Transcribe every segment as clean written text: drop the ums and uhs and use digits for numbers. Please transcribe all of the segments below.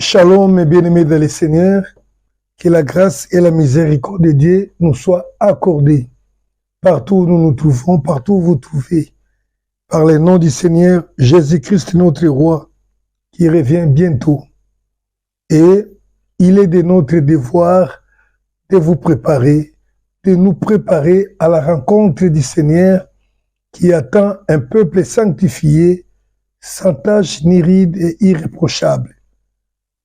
Shalom, mes bien-aimés dans le Seigneur, que la grâce et la miséricorde de Dieu nous soient accordées. Partout où nous nous trouvons, partout où vous trouvez, par le nom du Seigneur Jésus-Christ, notre Roi, qui revient bientôt. Et il est de notre devoir de vous préparer, de nous préparer à la rencontre du Seigneur qui attend un peuple sanctifié, sans tache ni ride et irréprochable.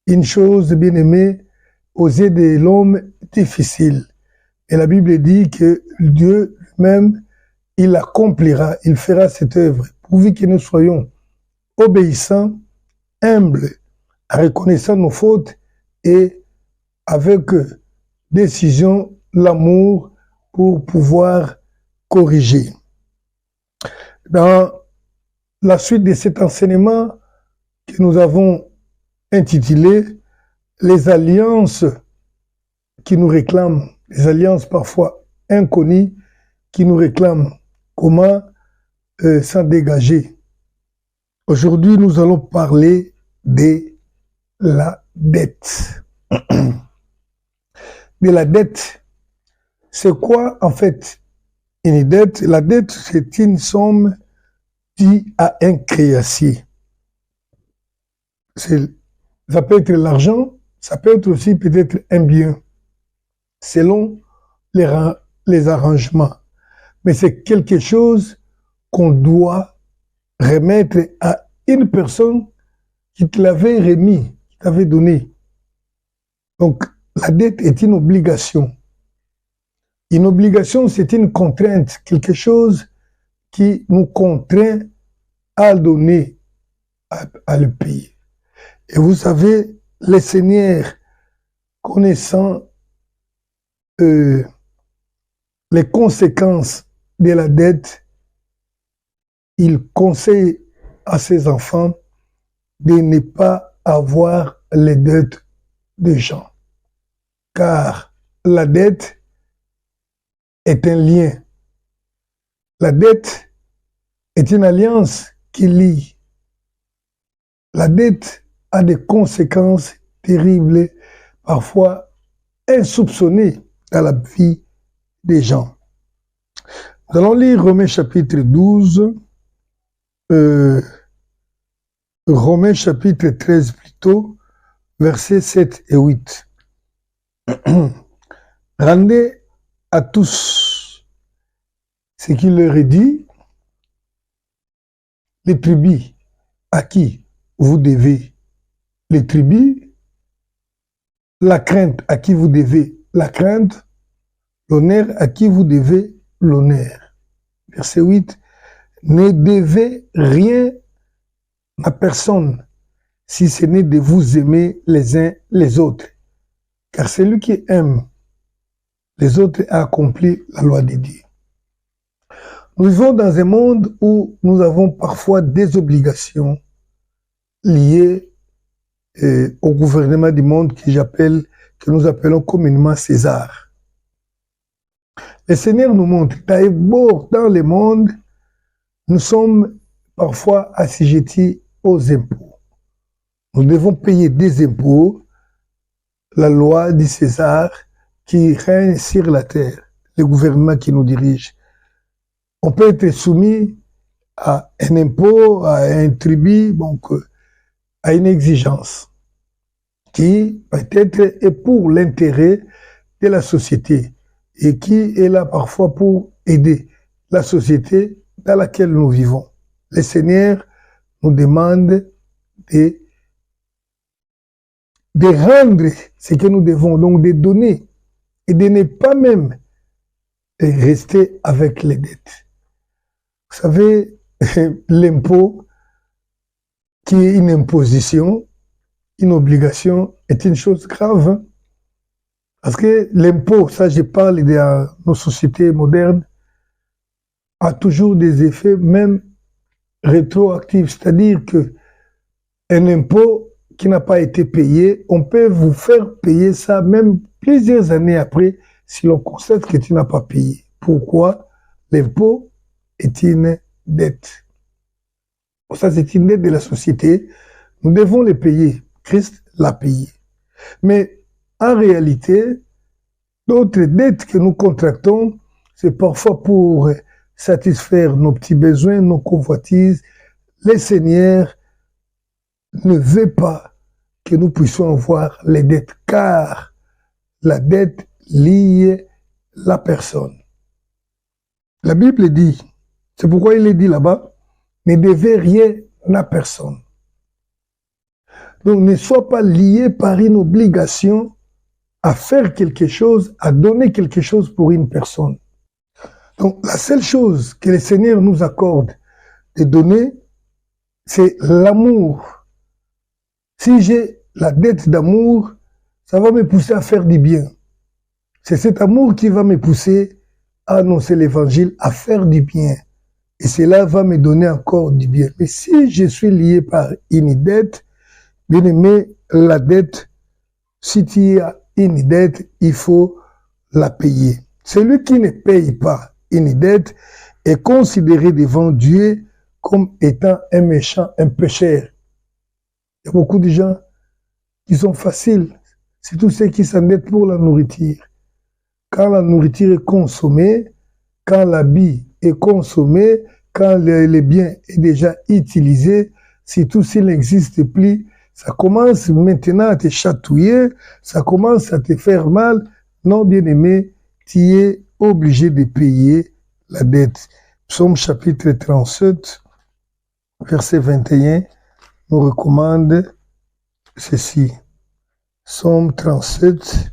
Une chose, bien-aimée, aux yeux de l'homme difficile. Et la Bible dit que Dieu lui-même, il accomplira, il fera cette œuvre, pourvu que nous soyons obéissants, humbles, reconnaissant nos fautes et avec décision, l'amour pour pouvoir corriger. Dans la suite de cet enseignement que nous avons intitulé « Les alliances qui nous réclament », les alliances parfois inconnues qui nous réclament, comment s'en dégager. Aujourd'hui, nous allons parler de la dette. De la dette, c'est quoi en fait une dette? La dette, c'est une somme due à un créancier. Ça peut être l'argent, ça peut être aussi peut-être un bien, selon les arrangements. Mais c'est quelque chose qu'on doit remettre à une personne qui te l'avait remis, qui t'avait donné. Donc, la dette est une obligation. Une obligation, c'est une contrainte, quelque chose qui nous contraint à donner, à le payer. Et vous savez, le Seigneur, connaissant les conséquences de la dette, il conseille à ses enfants de ne pas avoir les dettes des gens. Car la dette est un lien. La dette est une alliance qui lie. La dette a des conséquences terribles, parfois insoupçonnées dans la vie des gens. Nous allons lire Romains chapitre 12, Romains chapitre 13 plutôt, versets 7 et 8. Rendez à tous ce qu'il leur est dit, les tribus à qui vous devez les tribus, la crainte à qui vous devez la crainte, l'honneur à qui vous devez l'honneur. Verset 8, ne devez rien à personne si ce n'est de vous aimer les uns les autres. Car celui qui aime les autres a accompli la loi de Dieu. Nous vivons dans un monde où nous avons parfois des obligations liées au gouvernement du monde que nous appelons communément César. Le Seigneur nous montre que dans le monde, nous sommes parfois assujettis aux impôts. Nous devons payer des impôts, la loi du César qui règne sur la terre, le gouvernement qui nous dirige. On peut être soumis à un impôt, à un tribut, donc à une exigence qui peut-être est pour l'intérêt de la société et qui est là parfois pour aider la société dans laquelle nous vivons. Le Seigneur nous demande de rendre ce que nous devons, donc de donner et de ne pas même rester avec les dettes. Vous savez, l'impôt, qui est une imposition, une obligation, est une chose grave. Hein? Parce que l'impôt, ça je parle de nos sociétés modernes, a toujours des effets même rétroactifs. C'est-à-dire que un impôt qui n'a pas été payé, on peut vous faire payer ça même plusieurs années après si l'on constate que tu n'as pas payé. Pourquoi? L'impôt est une dette. Ça, c'est une dette de la société. Nous devons les payer. Christ la payer. Mais en réalité, d'autres dettes que nous contractons, c'est parfois pour satisfaire nos petits besoins, nos convoitises. Le Seigneur ne veut pas que nous puissions avoir les dettes, car la dette lie la personne. La Bible dit, c'est pourquoi il est dit là-bas, ne devez rien à personne. Donc ne sois pas lié par une obligation à faire quelque chose, à donner quelque chose pour une personne. Donc la seule chose que le Seigneur nous accorde de donner, c'est l'amour. Si j'ai la dette d'amour, ça va me pousser à faire du bien. C'est cet amour qui va me pousser à annoncer l'évangile, à faire du bien. Et cela va me donner encore du bien. Mais si je suis lié par une dette, bien aimé, la dette, si tu as une dette, il faut la payer. Celui qui ne paye pas une dette est considéré devant Dieu comme étant un méchant, un pécheur. Il y a beaucoup de gens qui sont faciles, c'est tous ceux qui s'endettent pour la nourriture. Quand la nourriture est consommée, quand l'habit est consommé, quand le bien est déjà utilisé, surtout s'il n'existe plus, ça commence maintenant à te chatouiller, ça commence à te faire mal. Non, bien-aimé, tu es obligé de payer la dette. Psaume chapitre 37, verset 21, nous recommande ceci. Psaume 37,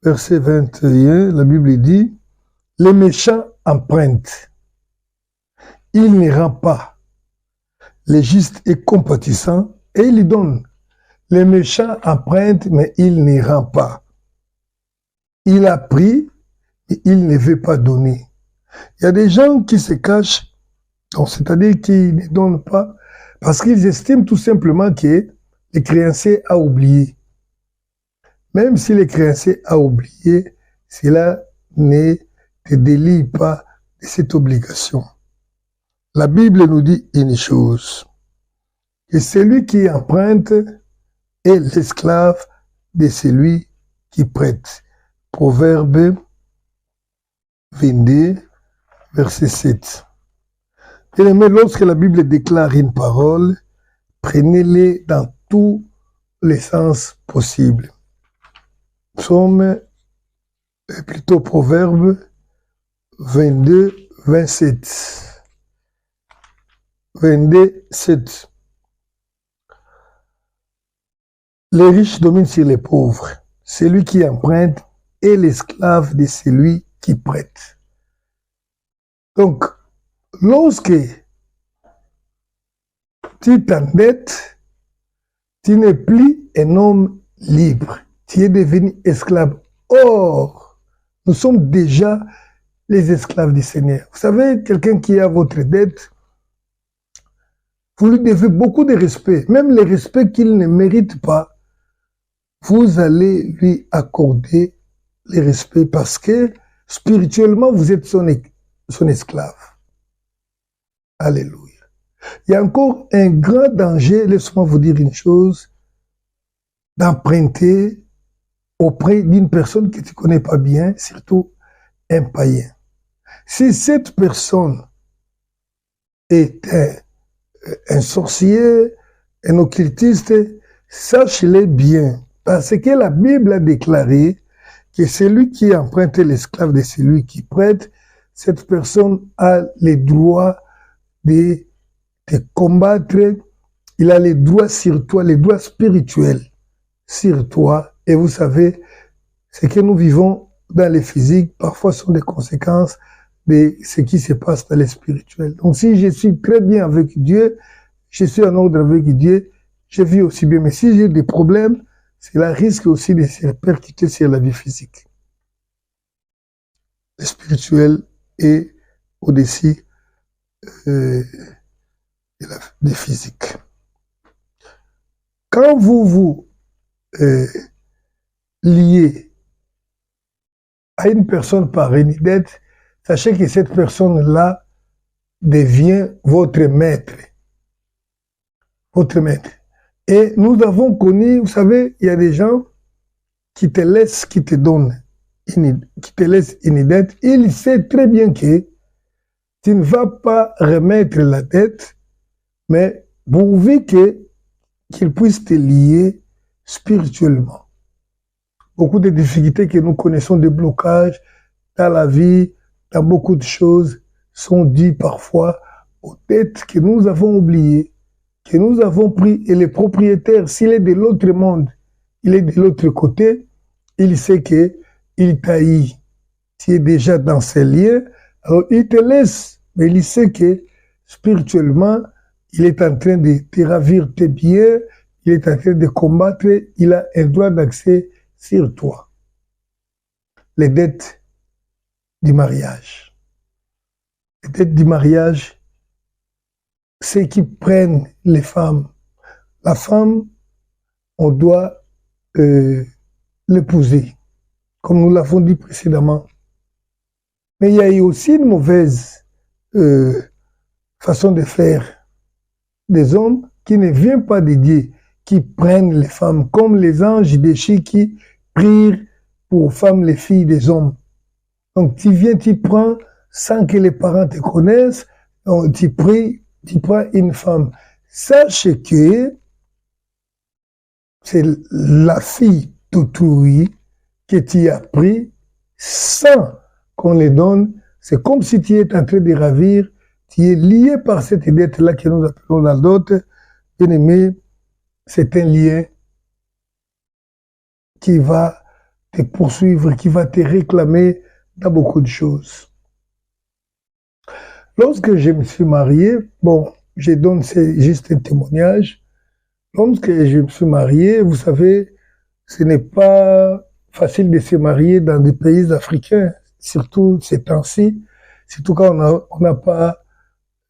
verset 21, la Bible dit, « Les méchants empruntent, il ne rend pas. Les justes et compatissants, et il y donne. Les méchants empruntent, mais il ne rend pas. Il a pris, et il ne veut pas donner. » Il y a des gens qui se cachent, c'est-à-dire qu'ils ne donnent pas, parce qu'ils estiment tout simplement que le créancier a oublié. Même si le créancier a oublié, cela ne te délie pas de cette obligation. La Bible nous dit une chose, que celui qui emprunte est l'esclave de celui qui prête. Proverbe 22, verset 7. Bien-aimés, lorsque la Bible déclare une parole, prenez-les dans tous les sens possibles. Psaume, plutôt Proverbe 22, 27. 22, 7. Les riches dominent sur les pauvres. Celui qui emprunte est l'esclave de celui qui prête. Donc, lorsque tu t'endettes, tu n'es plus un homme libre. Tu es devenu esclave. Or, nous sommes déjà les esclaves du Seigneur. Vous savez, quelqu'un qui a votre dette, vous lui devez beaucoup de respect, même le respect qu'il ne mérite pas, vous allez lui accorder le respect parce que spirituellement, vous êtes son esclave. Alléluia. Il y a encore un grand danger, laisse-moi vous dire une chose, d'emprunter auprès d'une personne que tu ne connais pas bien, surtout un païen. Si cette personne est un sorcier, un occultiste, sache-le bien, parce que la Bible a déclaré que celui qui emprunte l'esclave de celui qui prête, cette personne a le droit de te combattre, il a les droits sur toi, les droits spirituels sur toi. Et vous savez, ce que nous vivons dans le physique, parfois sont des conséquences de ce qui se passe dans le spirituel. Donc si je suis très bien avec Dieu, je suis en ordre avec Dieu, je vis aussi bien. Mais si j'ai des problèmes, cela risque aussi de se répercuter sur la vie physique. Le spirituel est au-dessus des physiques. Quand vous vous liez à une personne par une dette, sachez que cette personne-là devient votre maître. Votre maître. Et nous avons connu, vous savez, il y a des gens qui te laissent, qui te donnent, qui te laissent une dette. Il sait très bien que tu ne vas pas remettre la dette, mais pourvu qu'il puisse te lier spirituellement. Beaucoup de difficultés que nous connaissons, des blocages dans la vie, dans beaucoup de choses, sont dues parfois aux dettes que nous avons oubliées, que nous avons pris. Et le propriétaire, s'il est de l'autre monde, il est de l'autre côté, il sait qu'il t'haït. Tu es déjà dans ses liens, alors il te laisse, mais il sait que spirituellement, il est en train de te ravir tes biens, il est en train de combattre, il a un droit d'accès sur toi. Les dettes du mariage. Les dettes du mariage, c'est qui prennent les femmes. La femme, on doit l'épouser, comme nous l'avons dit précédemment. Mais il y a eu aussi une mauvaise façon de faire des hommes qui ne viennent pas de Dieu, qui prennent les femmes, comme les anges déchus qui prirent pour femmes les filles des hommes. Donc tu viens, tu prends, sans que les parents te connaissent, donc, tu prends une femme. Sache que c'est la fille d'autrui que tu as pris sans qu'on les donne. C'est comme si tu es en train de ravir, tu es lié par cette dette-là que nous appelons dans d'autres. Bien aimé, c'est un lien qui va te poursuivre, qui va te réclamer dans beaucoup de choses. Lorsque je me suis marié, bon, je donne juste un témoignage. Lorsque je me suis marié, vous savez, ce n'est pas facile de se marier dans des pays africains, surtout ces temps-ci, surtout quand on n'a pas,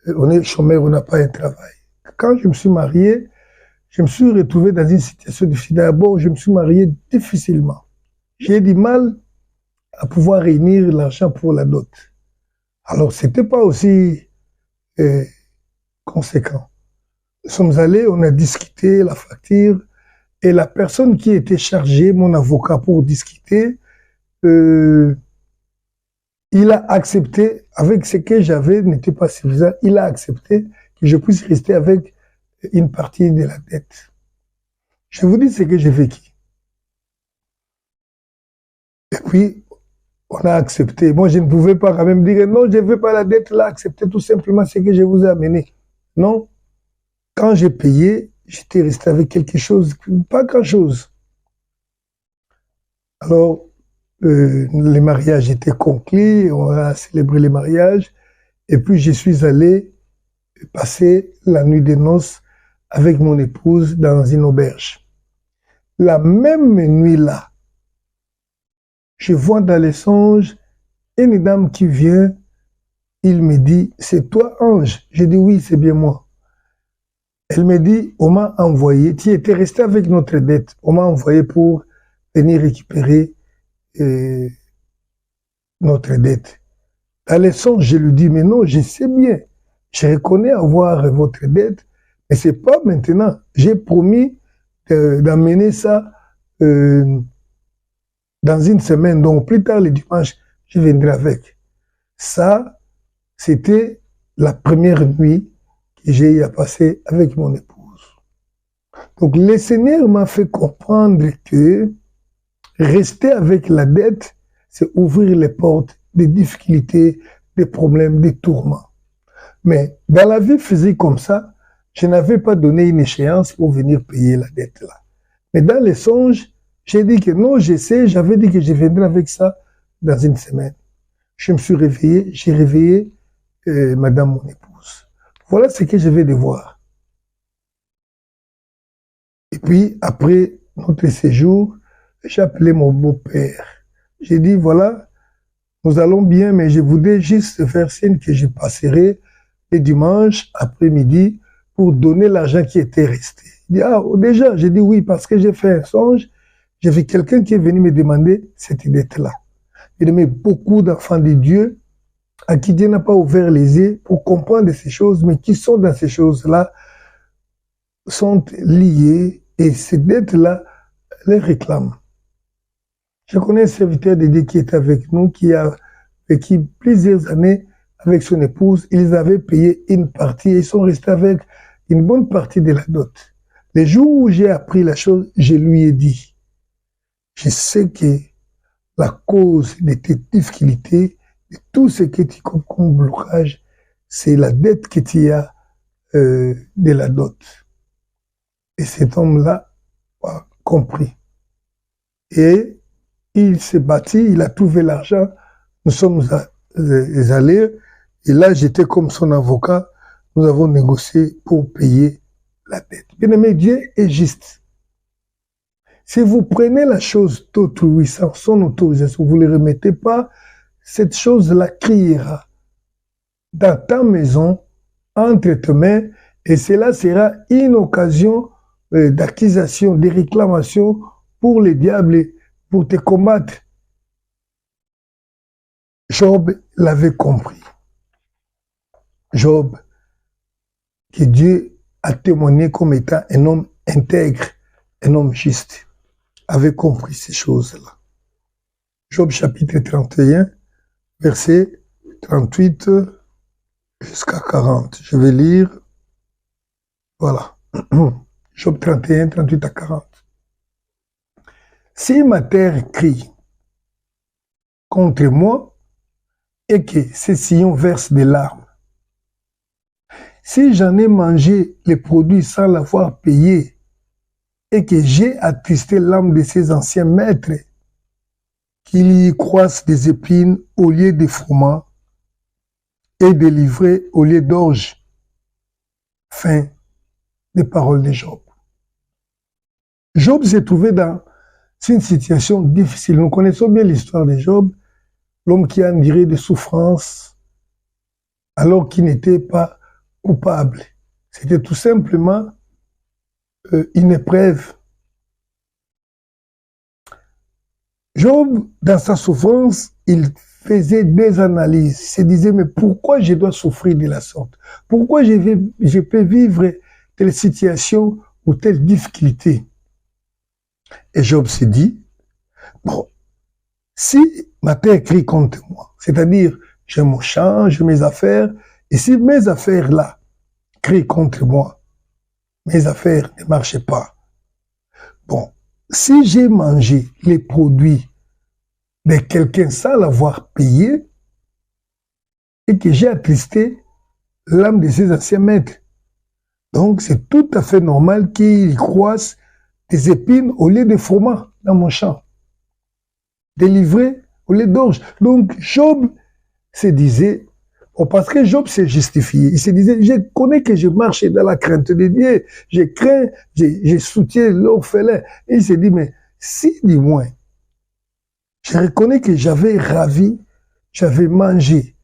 on est chômeur, on n'a pas un travail. Quand je me suis marié, je me suis retrouvé dans une situation difficile. D'abord, je me suis marié difficilement. J'ai du mal à pouvoir réunir l'argent pour la dot. Alors, c'était pas aussi conséquent. Nous sommes allés, on a discuté la facture, et la personne qui était chargée, mon avocat, pour discuter, il a accepté, avec ce que j'avais n'était pas suffisant, il a accepté que je puisse rester avec une partie de la dette. Je vous dis ce que j'ai vécu. Et puis, on a accepté. Moi, je ne pouvais pas quand même dire non, je ne veux pas la dette là, accepter tout simplement ce que je vous ai amené. Non. Quand j'ai payé, j'étais resté avec quelque chose, pas grand-chose. Alors, les mariages étaient conclus, on a célébré les mariages, et puis je suis allé passer la nuit des noces avec mon épouse dans une auberge. La même nuit-là, je vois dans les songes une dame qui vient, il me dit, c'est toi Ange? Je dis oui, c'est bien moi. Elle me dit, on m'a envoyé, tu étais resté avec notre dette, on m'a envoyé pour venir récupérer notre dette. Dans les songes, je lui dis, mais non, je sais bien, je reconnais avoir votre dette, mais c'est pas maintenant. J'ai promis d'amener ça dans une semaine, donc plus tard le dimanche, je viendrai avec. Ça, c'était la première nuit que j'ai eu à passer avec mon épouse. Donc le Seigneur m'a fait comprendre que rester avec la dette, c'est ouvrir les portes des difficultés, des problèmes, des tourments. Mais dans la vie physique comme ça, je n'avais pas donné une échéance pour venir payer la dette là. Mais dans les songes, j'ai dit que non, j'essaie, j'avais dit que je viendrais avec ça dans une semaine. Je me suis réveillé, j'ai réveillé madame mon épouse. Voilà ce que je vais devoir. Et puis, après notre séjour, j'ai appelé mon beau-père. J'ai dit, voilà, nous allons bien, mais je voudrais juste faire signe que je passerai le dimanche après-midi pour donner l'argent qui était resté. Il dit, ah, déjà, j'ai dit oui, parce que j'ai fait un songe, j'ai vu quelqu'un qui est venu me demander cette dette-là. Il aimait beaucoup d'enfants de Dieu à qui Dieu n'a pas ouvert les yeux pour comprendre ces choses, mais qui sont dans ces choses-là. sont liées et ces dettes-là les réclament. Je connais un serviteur de Dieu qui est avec nous, qui a vécu plusieurs années avec son épouse. Ils avaient payé une partie et ils sont restés avec une bonne partie de la dot. Le jour où j'ai appris la chose, je lui ai dit, je sais que la cause de tes difficultés, de tout ce que tu as comme blocage, c'est la dette que tu as de la dot. Et cet homme-là a compris. Et il s'est bâti, il a trouvé l'argent, nous sommes allés, et là j'étais comme son avocat, nous avons négocié pour payer la dette. Bien aimé, Dieu est juste. Si vous prenez la chose d'autrui sans son autorisation, vous ne le remettez pas, cette chose-là criera dans ta maison, entre tes mains, et cela sera une occasion d'accusation, de réclamation pour les diables, pour te combattre. Job l'avait compris. Job, que Dieu a témoigné comme étant un homme intègre, un homme juste, avait compris ces choses-là. Job chapitre 31, verset 38 jusqu'à 40. Je vais lire. Voilà. Job 31, 38 à 40. Si ma terre crie contre moi et que ces sillons versent des larmes, si j'en ai mangé les produits sans l'avoir payé et que j'ai attristé l'âme de ses anciens maîtres, qu'il y croisse des épines au lieu des froment et des livrées au lieu d'orge. Fin des paroles de Job. Job s'est trouvé dans une situation difficile. Nous connaissons bien l'histoire de Job, l'homme qui a enduré des souffrances alors qu'il n'était pas coupable. C'était tout simplement une épreuve. Job, dans sa souffrance, il faisait des analyses. Il se disait, mais pourquoi je dois souffrir de la sorte? Pourquoi je peux vivre telle situation ou telle difficulté? Et Job se dit, bon, si ma terre crie contre moi, c'est-à-dire j'ai mon champ, j'ai mes affaires, et si mes affaires-là crient contre moi, mes affaires ne marchent pas. Bon, si j'ai mangé les produits de quelqu'un sans l'avoir payé, et que j'ai attristé l'âme de ses anciens maîtres, donc c'est tout à fait normal qu'il croisse des épines au lieu de froment dans mon champ, des livrées au lieu d'orge. Donc Job se disait, parce que Job s'est justifié, il se disait, je connais que je marche dans la crainte de Dieu, je crains, je soutiens l'orphelin. Et il s'est dit, mais si du moins, je reconnais que j'avais ravi, j'avais mangé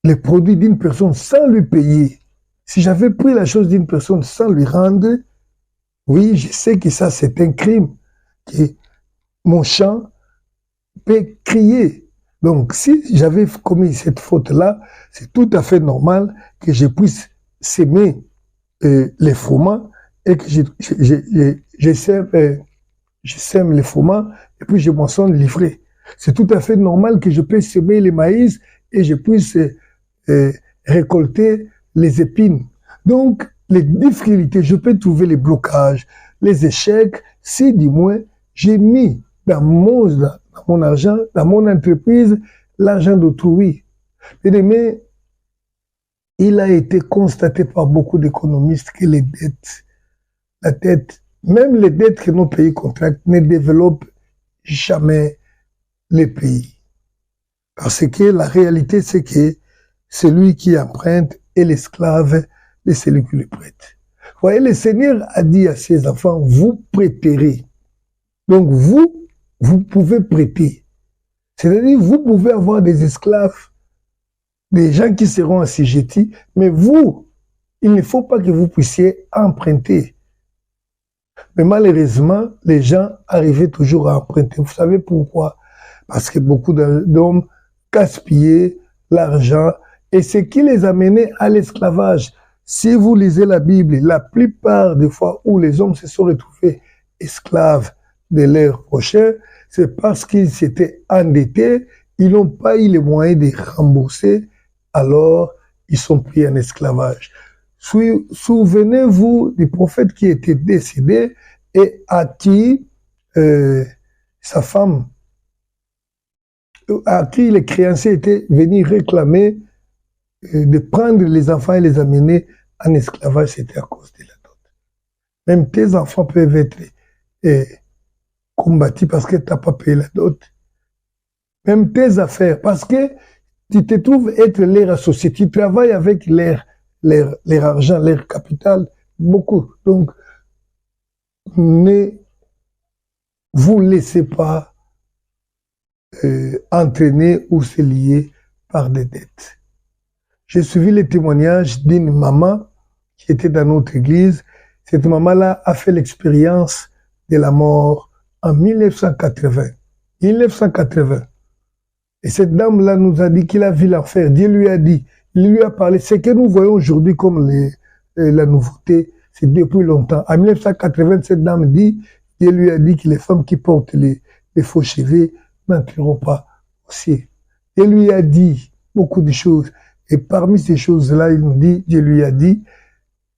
les produits d'une personne sans lui payer, si j'avais pris la chose d'une personne sans lui rendre, oui, je sais que ça c'est un crime, que mon champ peut crier. Donc, si j'avais commis cette faute-là, c'est tout à fait normal que je puisse s'aimer les froment et que je sème les froment et puis je m'en sonne livré. C'est tout à fait normal que je puisse semer les maïs et je puisse récolter les épines. Donc, les difficultés, je peux trouver les blocages, les échecs, si du moins j'ai mis dans mon argent, dans mon entreprise, l'argent d'autrui. Mais il a été constaté par beaucoup d'économistes que les dettes, la dette, même les dettes que nos pays contractent, ne développent jamais les pays. Parce que la réalité, c'est que celui qui emprunte est l'esclave de celui qui le prête. Vous voyez, le Seigneur a dit à ses enfants, vous prêterez. Donc vous pouvez prêter. C'est-à-dire, vous pouvez avoir des esclaves, des gens qui seront assujettis, mais vous, il ne faut pas que vous puissiez emprunter. Mais malheureusement, les gens arrivaient toujours à emprunter. Vous savez pourquoi? Parce que beaucoup d'hommes gaspillaient l'argent et ce qui les amenait à l'esclavage. Si vous lisez la Bible, la plupart des fois où les hommes se sont retrouvés esclaves de leurs prochains, c'est parce qu'ils s'étaient endettés, ils n'ont pas eu les moyens de rembourser, alors ils sont pris en esclavage. Souvenez-vous du prophète qui était décédé et à qui sa femme, à qui les créanciers étaient venus réclamer de prendre les enfants et les amener en esclavage, c'était à cause de la dot. Même tes enfants peuvent être combattus parce que tu n'as pas payé la dot. Même tes affaires, parce que tu te trouves être leur associé, tu travailles avec leur argent, leur capital, beaucoup. Donc, ne vous laissez pas entraîner ou se lier par des dettes. J'ai suivi le témoignage d'une maman qui était dans notre église. Cette maman-là a fait l'expérience de la mort en 1980. 1980. Et cette dame-là nous a dit qu'il a vu l'enfer. Dieu lui a dit, il lui a parlé. Ce que nous voyons aujourd'hui comme la nouveauté, c'est depuis longtemps. En 1980, cette dame dit, Dieu lui a dit que les femmes qui portent les faux cheveux n'entreront pas au ciel. Dieu lui a dit beaucoup de choses. Et parmi ces choses-là, il nous dit, Dieu lui a dit,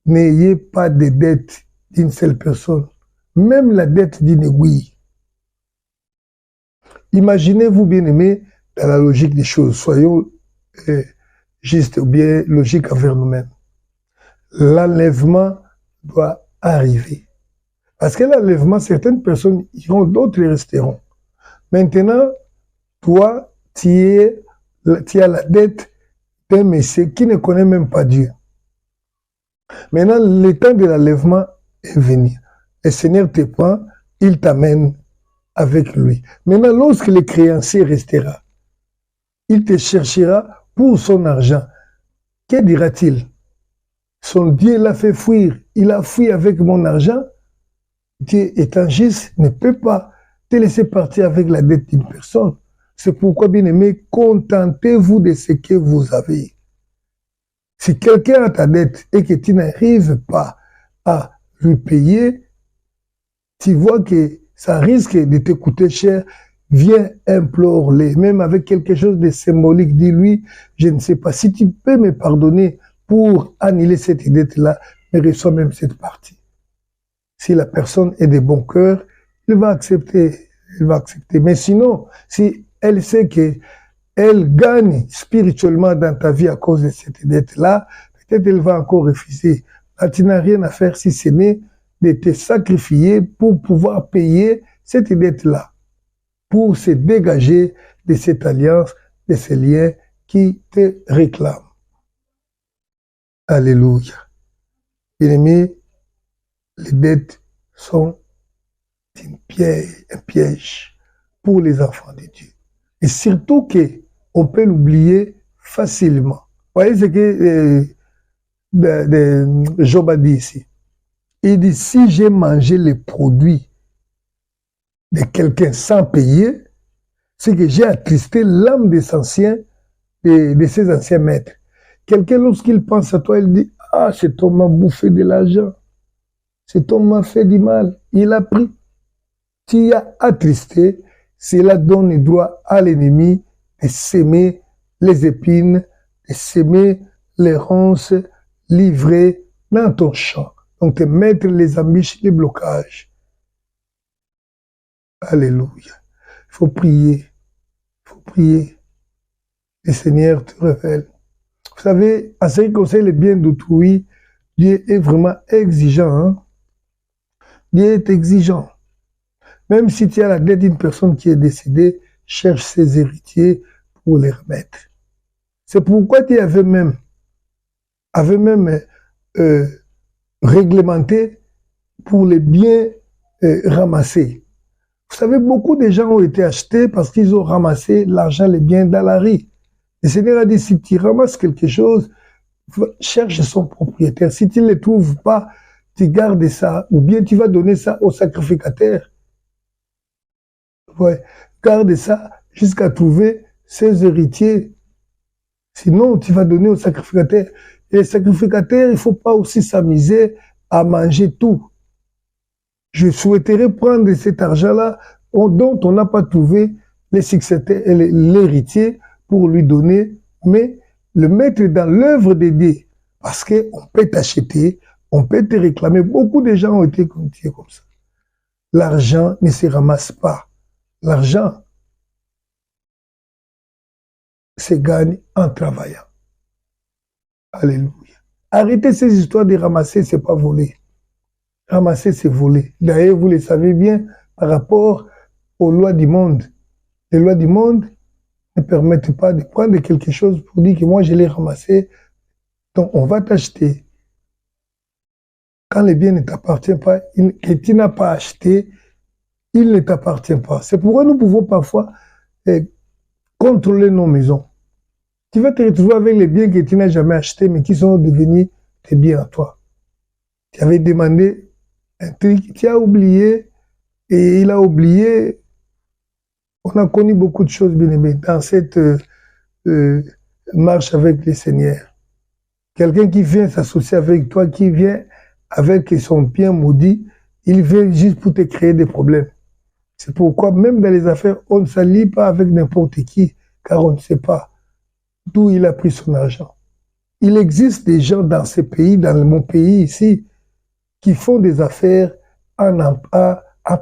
n'ayez pas de dette d'une seule personne, même la dette d'une aiguille. Imaginez-vous, bien-aimés, dans la logique des choses, soyons justes ou bien logiques envers nous-mêmes. L'enlèvement doit arriver. Parce que l'enlèvement, certaines personnes iront, d'autres resteront. Maintenant, toi, tu as la dette d'un monsieur qui ne connaît même pas Dieu. Maintenant, le temps de l'enlèvement est venu. Le Seigneur te prend, il t'amène avec lui. Maintenant, lorsque le créancier restera, il te cherchera pour son argent. Que dira-t-il? Son Dieu l'a fait fuir. Il a fui avec mon argent. Dieu étant juste ne peut pas te laisser partir avec la dette d'une personne. C'est pourquoi, bien aimé, contentez-vous de ce que vous avez. Si quelqu'un a ta dette et que tu n'arrives pas à lui payer, tu vois que ça risque de te coûter cher, viens implore-les, même avec quelque chose de symbolique. Dis-lui, je ne sais pas, si tu peux me pardonner pour annuler cette dette-là, mais reçois même cette partie. Si la personne est de bon cœur, il va accepter. Mais sinon, si elle sait qu'elle gagne spirituellement dans ta vie à cause de cette dette-là, peut-être elle va encore refuser. Là, tu n'as rien à faire si ce n'est de te sacrifier pour pouvoir payer cette dette-là, pour se dégager de cette alliance, de ces liens qui te réclament. Alléluia. Bien-aimés, les dettes sont un piège pour les enfants de Dieu. Et surtout qu'on peut l'oublier facilement. Vous voyez ce que Job a dit ici. Il dit, si j'ai mangé les produits de quelqu'un sans payer, c'est que j'ai attristé l'âme des anciens, de ses anciens maîtres. Quelqu'un, lorsqu'il pense à toi, il dit, ah, cet homme m'a bouffé de l'argent. Cet homme m'a fait du mal. Il a pris. Tu as attristé, cela donne droit à l'ennemi de s'aimer les épines, de s'aimer les ronces livrées dans ton champ. Donc, de mettre les embûches, les blocages. Alléluia. Il faut prier. Il faut prier. Le Seigneur te révèle. Vous savez, à ce qui concerne le bien d'autrui, Dieu est vraiment exigeant. Hein? Dieu est exigeant. Même si tu as la dette d'une personne qui est décédée, cherche ses héritiers pour les remettre. C'est pourquoi tu avais même réglementé pour les biens ramassés. Vous savez, beaucoup de gens ont été achetés parce qu'ils ont ramassé l'argent, les biens dans la rue. Le Seigneur a dit, si tu ramasses quelque chose, cherche son propriétaire. Si tu ne le trouves pas, tu gardes ça, ou bien tu vas donner ça au sacrificateur. Ouais, garde ça jusqu'à trouver ses héritiers. Sinon, tu vas donner au sacrificateur. Et les sacrificateurs, il ne faut pas aussi s'amuser à manger tout. Je souhaiterais prendre cet argent-là dont on n'a pas trouvé les successeurs, l'héritier pour lui donner, mais le mettre dans l'œuvre de Dieu. Parce qu'on peut t'acheter, on peut te réclamer. Beaucoup de gens ont été comme ça. L'argent ne se ramasse pas. L'argent se gagne en travaillant. Alléluia. Arrêtez ces histoires de ramasser, c'est pas voler. Ramasser, c'est voler. D'ailleurs, vous le savez bien, par rapport aux lois du monde. Les lois du monde ne permettent pas de prendre quelque chose pour dire que moi, je l'ai ramassé. Donc, on va t'acheter. Quand le bien ne t'appartient pas, que tu n'as pas acheté, il ne t'appartient pas. C'est pourquoi nous pouvons parfois contrôler nos maisons. Tu vas te retrouver avec les biens que tu n'as jamais achetés, mais qui sont devenus tes biens à toi. Tu avais demandé un truc, tu as oublié, et il a oublié. On a connu beaucoup de choses, bien aimé, dans cette marche avec le Seigneur. Quelqu'un qui vient s'associer avec toi, qui vient avec son bien maudit, il vient juste pour te créer des problèmes. C'est pourquoi, même dans les affaires, on ne s'allie pas avec n'importe qui, car on ne sait pas d'où il a pris son argent. Il existe des gens dans ces pays, dans mon pays ici, qui font des affaires en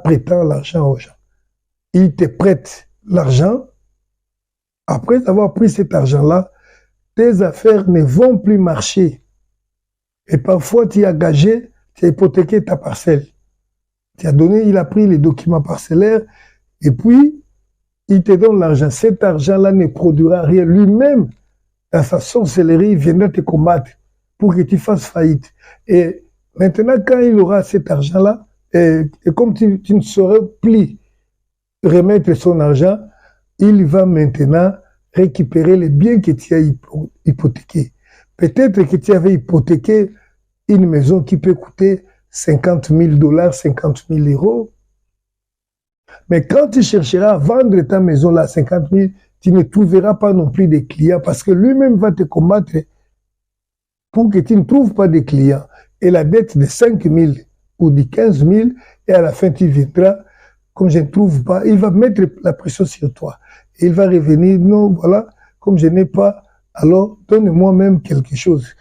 prêtant l'argent aux gens. Ils te prêtent l'argent. Après avoir pris cet argent-là, tes affaires ne vont plus marcher. Et parfois, tu as gagé, tu as hypothéqué ta parcelle. Tu as donné, il a pris les documents parcellaires, et puis, il te donne l'argent. Cet argent-là ne produira rien. Lui-même, dans sa sorcellerie, il viendra te combattre pour que tu fasses faillite. Et maintenant, quand il aura cet argent-là, et comme tu ne saurais plus remettre son argent, il va maintenant récupérer les biens que tu as hypothéqués. Peut-être que tu avais hypothéqué une maison qui peut coûter 50 000 $, 50 000 €. Mais quand tu chercheras à vendre ta maison là, 50 000, tu ne trouveras pas non plus de clients parce que lui-même va te combattre pour que tu ne trouves pas de clients. Et la dette de 5 000 ou de 15 000, et à la fin tu viendras, comme je ne trouve pas, il va mettre la pression sur toi. Et il va revenir, non, voilà, comme je n'ai pas, alors donne-moi même quelque chose.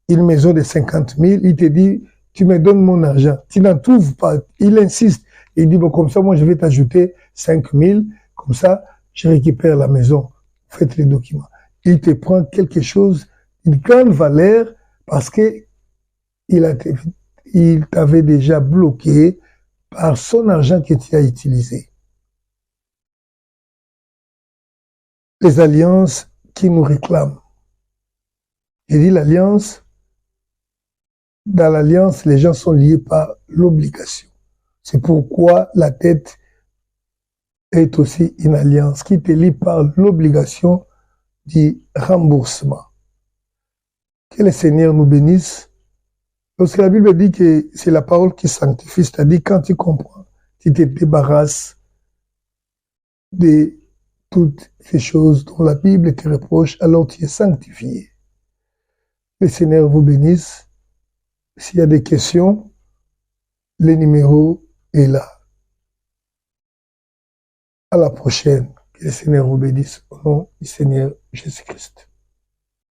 Une maison de 50 000, il te dit, tu me donnes mon argent. Tu n'en trouves pas. Il insiste. Il dit, bon, comme ça, moi, je vais t'ajouter 5 000. Comme ça, je récupère la maison. Faites les documents. Il te prend quelque chose, une grande valeur, parce que il t'avait déjà bloqué par son argent que tu as utilisé. Les alliances qui nous réclament. J'ai dit l'alliance. Dans l'alliance, les gens sont liés par l'obligation. C'est pourquoi la dette est aussi une alliance qui te lie par l'obligation du remboursement. Que le Seigneur nous bénisse. Lorsque la Bible dit que c'est la parole qui sanctifie, c'est-à-dire quand tu comprends, tu te débarrasses de toutes ces choses dont la Bible te reproche, alors tu es sanctifié. Le Seigneur vous bénisse. S'il y a des questions, le numéro est là. À la prochaine. Que le Seigneur vous bénisse au nom du Seigneur Jésus-Christ.